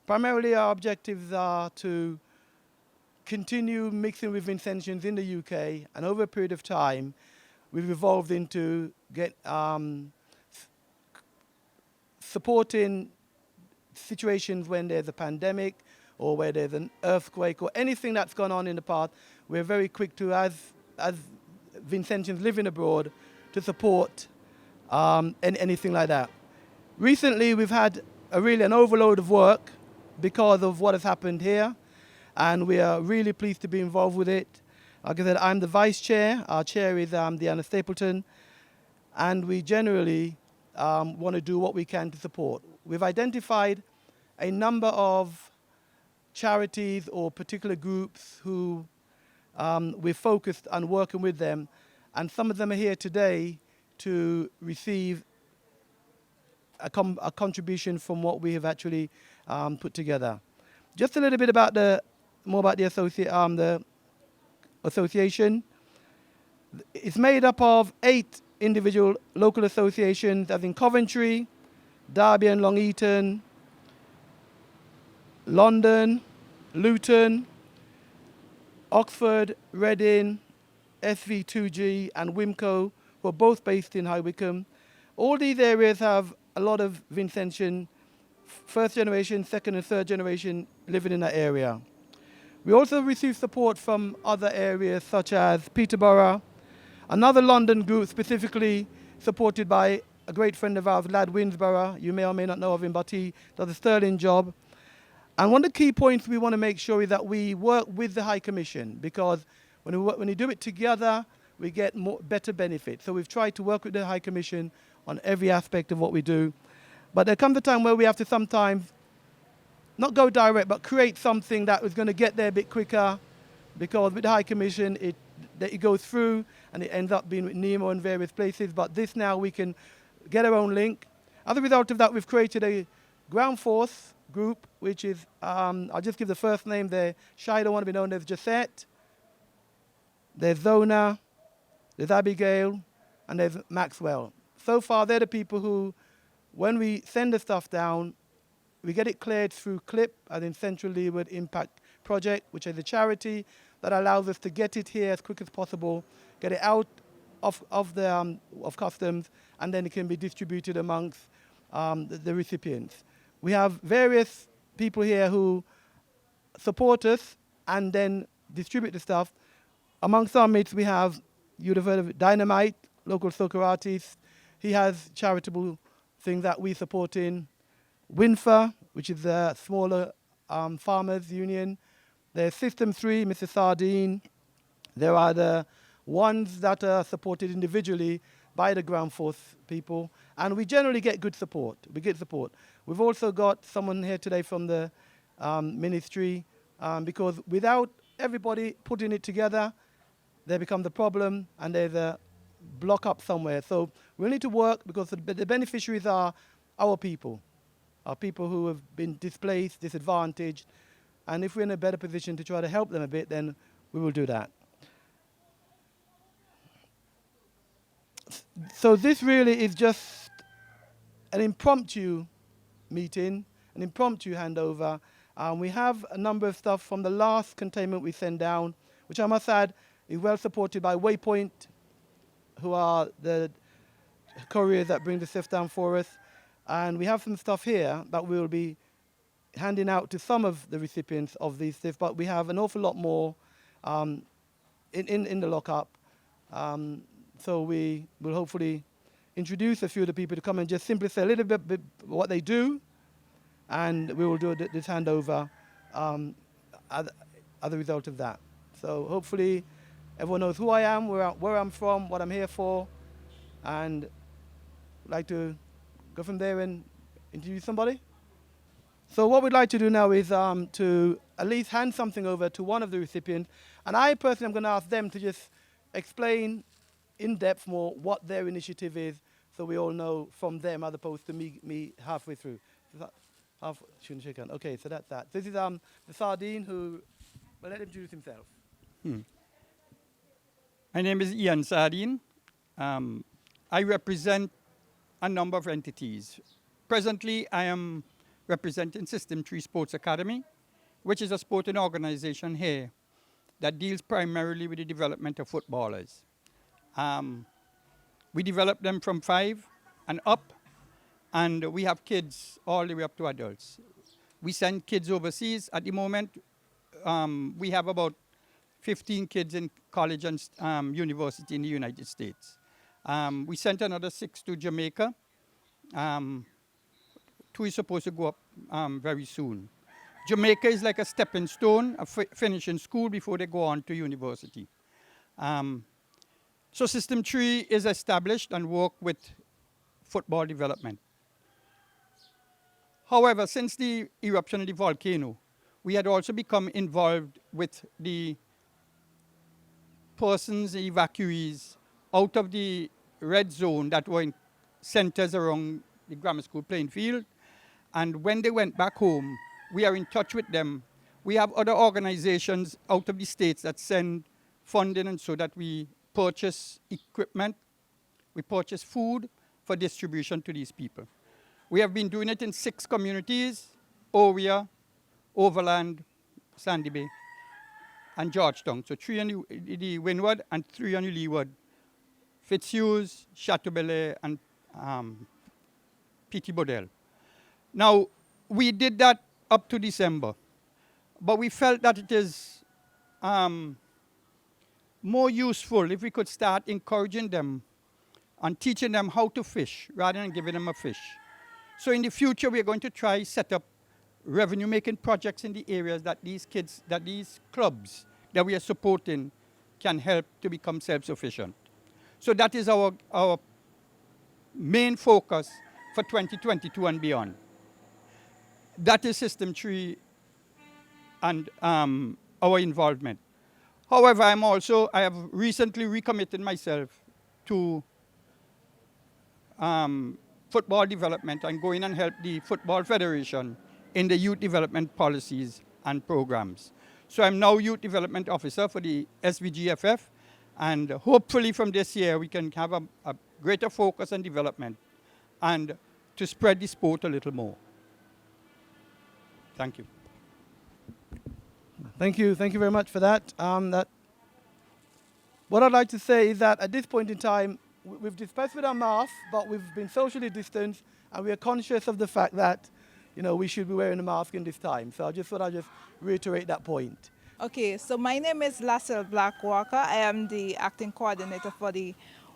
Primarily our objectives are to continue mixing with Vincentians in the UK, and over a period of time we've evolved into supporting situations when there's a pandemic or where there's an earthquake or anything that's gone on in the past. We're very quick to, as Vincentians living abroad, to support anything like that. Recently we've had really an overload of work because of what has happened here, and we are really pleased to be involved with it. Like I said, I'm the vice chair. Our chair is Deanna Stapleton, and we generally want to do what we can to support. We've identified a number of charities or particular groups who we're focused on working with them, and some of them are here today to receive a contribution from what we have actually put together. Just a little bit about more about the association. It's made up of 8 individual local associations, as in Coventry, Derby and Long Eaton, London, Luton, Oxford, Reading, SVG and Wimco, who are both based in High Wycombe. All these areas have a lot of Vincentian first generation, second and third generation living in that area. We also receive support from other areas such as Peterborough, another London group specifically supported by a great friend of ours, Lad Winsborough. You may or may not know of him, but he does a sterling job. And one of the key points we want to make sure is that we work with the High Commission, because when we do it together, we get better benefits. So we've tried to work with the High Commission on every aspect of what we do. But there comes a time where we have to sometimes not go direct, but create something that is going to get there a bit quicker, because with the High Commission, it goes through and it ends up being with Nemo in various places. But this now we can get our own link. As a result of that, we've created a ground force group, which is, I'll just give the first name there. Shy don't want to be known as Josette. There's Zona, there's Abigail, and there's Maxwell. So far, they're the people who, when we send the stuff down, we get it cleared through CLIP, as in Central Leeward Impact Project, which is a charity that allows us to get it here as quick as possible, get it out of customs, and then it can be distributed amongst the recipients. We have various people here who support us and then distribute the stuff. Amongst our mates, we have, you'd have heard of Dynamite, local soccer artist. He has charitable things that we support in. WINFA, which is a smaller farmers union. There's System 3, Mr. Sardine. There are the ones that are supported individually by the ground force people. And we generally get good support. We get support. We've also got someone here today from the ministry, because without everybody putting it together, there becomes a problem and there's a block up somewhere. So we need to work, because the beneficiaries are our people who have been displaced, disadvantaged. And if we're in a better position to try to help them a bit, then we will do that. So this really is just an impromptu meeting, an impromptu handover. We have a number of stuff from the last containment we sent down, which I must add is well supported by Waypoint, who are the couriers that bring the stuff down for us. And we have some stuff here that we'll be handing out to some of the recipients of these stuff, but we have an awful lot more in the lockup. So we will hopefully introduce a few of the people to come and just simply say a little bit what they do, and we will do this handover as a result of that. So hopefully everyone knows who I am, where I'm from, what I'm here for, and I'd like to go from there and introduce somebody. So what we'd like to do now is to at least hand something over to one of the recipients, and I personally am going to ask them to just explain in depth more what their initiative is, so we all know from them as opposed to me halfway through. Shouldn't shake hand. Okay, so that's that. This is the Sardine, who, well, let him introduce himself. My name is Ian Sardine. I represent a number of entities. Presently, I am representing System 3 Sports Academy, which is a sporting organization here that deals primarily with the development of footballers. We develop them from 5 and up, and we have kids all the way up to adults. We send kids overseas. At the moment, we have about 15 kids in college and university in the United States. We sent another 6 to Jamaica. 2 is supposed to go up very soon. Jamaica is like a stepping stone, a finishing school before they go on to university. So System 3 is established and work with football development. However, since the eruption of the volcano, we had also become involved with the persons, the evacuees out of the red zone that were in centers around the grammar school playing field. And when they went back home, we are in touch with them. We have other organizations out of the states that send funding, and so that we purchase equipment, we purchase food for distribution to these people. We have been doing it in 6 communities: Oria, Overland, Sandy Bay, and Georgetown. So 3 on the Windward and 3 on the Leeward. Fitzhughes, Chateau Belair, and P.T. Bodell. Now, we did that up to December, but we felt that it is more useful if we could start encouraging them and teaching them how to fish rather than giving them a fish. So in the future, we're going to try set up revenue-making projects in the areas that these kids, that these clubs that we are supporting can help to become self-sufficient. So that is our main focus for 2022 and beyond. That is System 3 and our involvement. However, I have recently recommitted myself to football development and go in and help the Football Federation in the youth development policies and programs. So I'm now Youth Development Officer for the SVGFF, and hopefully from this year we can have a greater focus on development and to spread the sport a little more. Thank you. Thank you very much for that. What I'd like to say is that at this point in time, we've dispensed with our masks, but we've been socially distanced, and we are conscious of the fact that, we should be wearing a mask in this time. So I just thought I'd just reiterate that point. Okay, so my name is Lassell Blackwalker. I am the acting coordinator for the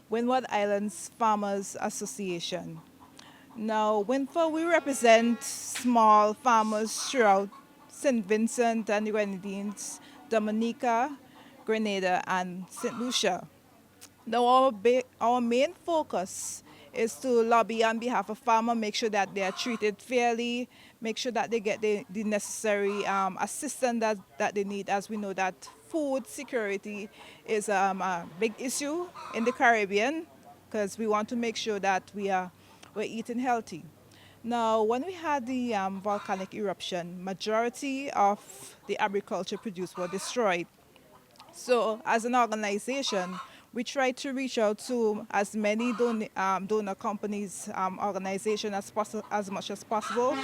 Windward Islands Farmers Association. Now, WINFA, we represent small farmers throughout St. Vincent and the Grenadines, Dominica, Grenada, and St. Lucia. Now, our main focus is to lobby on behalf of farmers, make sure that they are treated fairly, make sure that they get the necessary assistance that they need, as we know that food security is a big issue in the Caribbean, because we want to make sure that we're eating healthy. Now, when we had the volcanic eruption, majority of the agriculture produced were destroyed. So, as an organization, we try to reach out to as many donor companies, organizations as much as possible,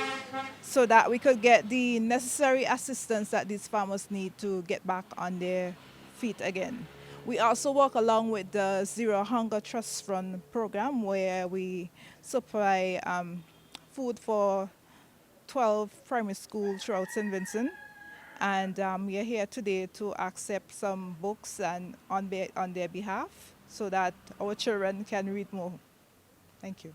so that we could get the necessary assistance that these farmers need to get back on their feet again. We also work along with the Zero Hunger Trust Fund program, where we supply food for 12 primary schools throughout St. Vincent. And we are here today to accept some books and on their behalf, so that our children can read more. Thank you.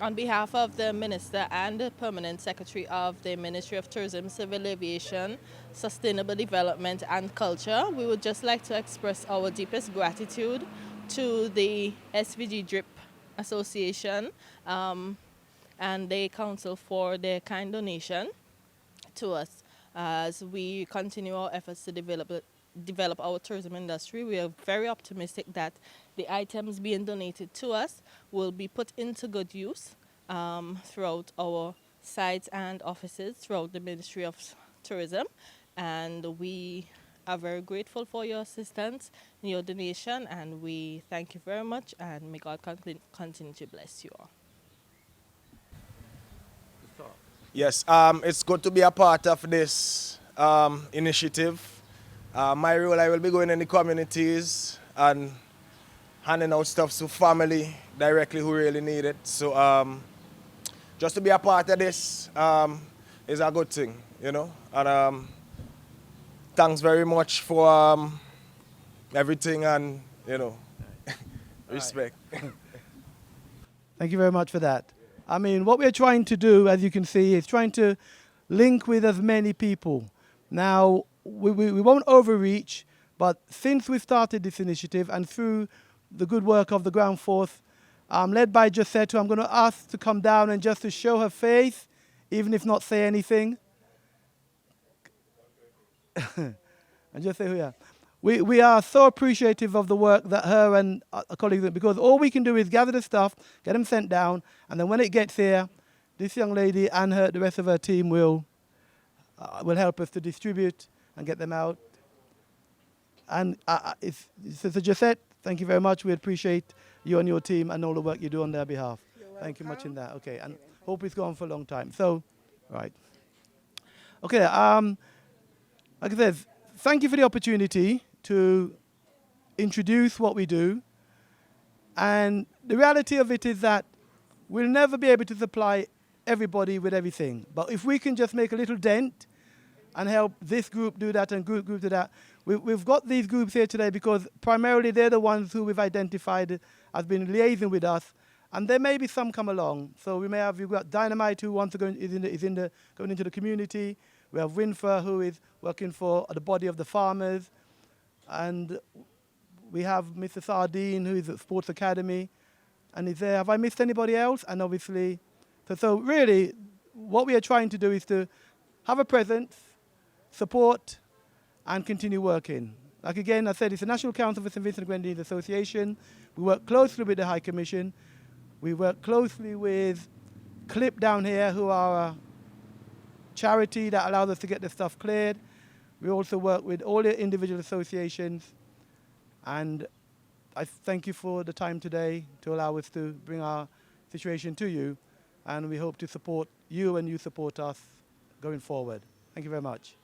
On behalf of the Minister and the Permanent Secretary of the Ministry of Tourism, Civil Aviation, Sustainable Development and Culture, we would just like to express our deepest gratitude to the SVGDRIP Association and the Council for their kind donation to us. As we continue our efforts to develop our tourism industry, we are very optimistic that the items being donated to us will be put into good use throughout our sites and offices throughout the Ministry of Tourism. And we are very grateful for your assistance and your donation, and we thank you very much, and may God continue to bless you all. Yes, it's good to be a part of this initiative. My role, I will be going in the communities and handing out stuff to family directly who really need it. So just to be a part of this is a good thing, you know. And thanks very much for everything and, you know, respect. Thank you very much for that. I mean, what we're trying to do, as you can see, is trying to link with as many people. Now, we won't overreach, but since we started this initiative and through the good work of the ground force, led by Josette, who I'm going to ask to come down and just to show her face, even if not say anything. And just say who you are. We are so appreciative of the work that her and a colleagues do, because all we can do is gather the stuff, get them sent down, and then when it gets here, this young lady and the rest of her team will help us to distribute and get them out. And Sister Josette, thank you very much. We appreciate you and your team and all the work you do on their behalf. Thank you much in that. Okay, and hope it's gone for a long time. So, right. Okay, like I said, thank you for the opportunity to introduce what we do. And the reality of it is that we'll never be able to supply everybody with everything. But if we can just make a little dent and help this group do that and group do that, we've got these groups here today because primarily they're the ones who we've identified as being liaising with us. And there may be some come along. So you've got Dynamite who wants to go going into the community. We have Winfer who is working for the body of the farmers. And we have Mr. Sardine who is at Sports Academy. And is there, have I missed anybody else? And obviously, so really what we are trying to do is to have a presence, support, and continue working. Like again, I said, it's the National Council for St. Vincent and Grenadines Association. We work closely with the High Commission. We work closely with CLIP down here, who are a charity that allows us to get the stuff cleared. We also work with all the individual associations. And I thank you for the time today to allow us to bring our situation to you. And we hope to support you and you support us going forward. Thank you very much.